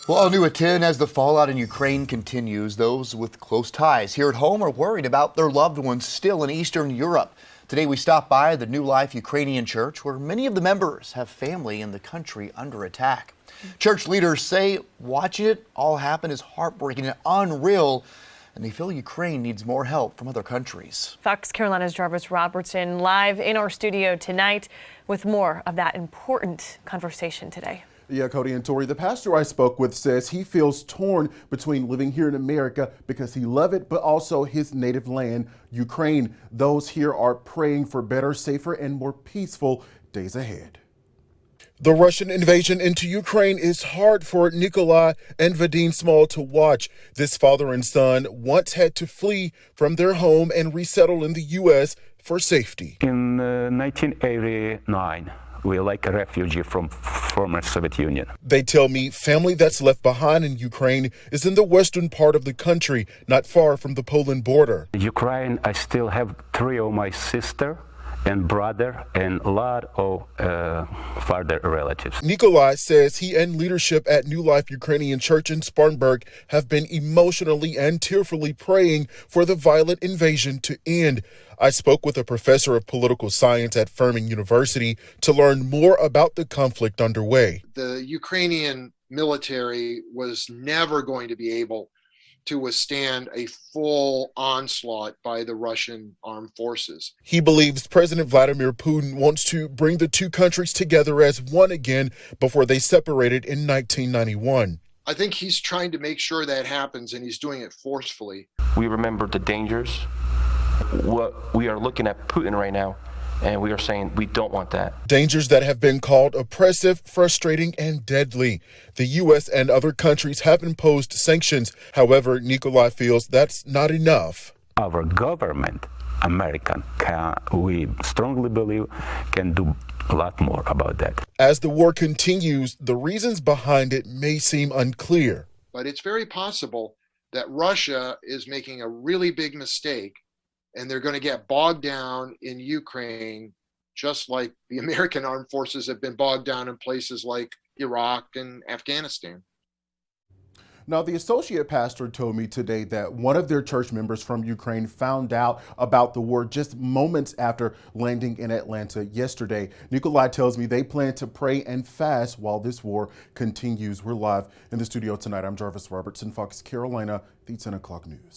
Well, all new at 10 as the fallout in Ukraine continues. Those with close ties here at home are worried about their loved ones still in Eastern Europe. Today we stopped by the New Life Ukrainian Church where many of the members have family in the country under attack. Church leaders say watching it all happen is heartbreaking and unreal, and they feel Ukraine needs more help from other countries. Fox Carolina's Jarvis Robertson live in our studio tonight with more of that important conversation today. Yeah, Cody and Tori, the pastor I spoke with says he feels torn between living here in America because he loves it, but also his native land, Ukraine. Those here are praying for better, safer, and more peaceful days ahead. The Russian invasion into Ukraine is hard for Nikolai and Vadim Small to watch. This father and son once had to flee from their home and resettle in the U.S. for safety. In 1989, we're like a refugee from former Soviet Union. They tell me family that's left behind in Ukraine is in the western part of the country, not far from the Poland border. Ukraine, I still have 3 of my sister and brother and a lot of further relatives. Nikolai says he and leadership at New Life Ukrainian Church in Spartanburg have been emotionally and tearfully praying for the violent invasion to end. I spoke with a professor of political science at Furman University to learn more about the conflict underway. The Ukrainian military was never going to be able to withstand a full onslaught by the Russian armed forces. He believes President Vladimir Putin wants to bring the two countries together as one again before they separated in 1991. I think he's trying to make sure that happens, and he's doing it forcefully. We remember the dangers. What we are looking at Putin right now, and we are saying we don't want that. Dangers that have been called oppressive, frustrating, and deadly. The U.S. and other countries have imposed sanctions. However, Nikolai feels that's not enough. Our government, American, we strongly believe, can do a lot more about that. As the war continues, the reasons behind it may seem unclear. But it's very possible that Russia is making a really big mistake, and they're going to get bogged down in Ukraine, just like the American armed forces have been bogged down in places like Iraq and Afghanistan. Now, the associate pastor told me today that one of their church members from Ukraine found out about the war just moments after landing in Atlanta yesterday. Nikolai tells me they plan to pray and fast while this war continues. We're live in the studio tonight. I'm Jarvis Robertson, Fox Carolina, the 10 o'clock news.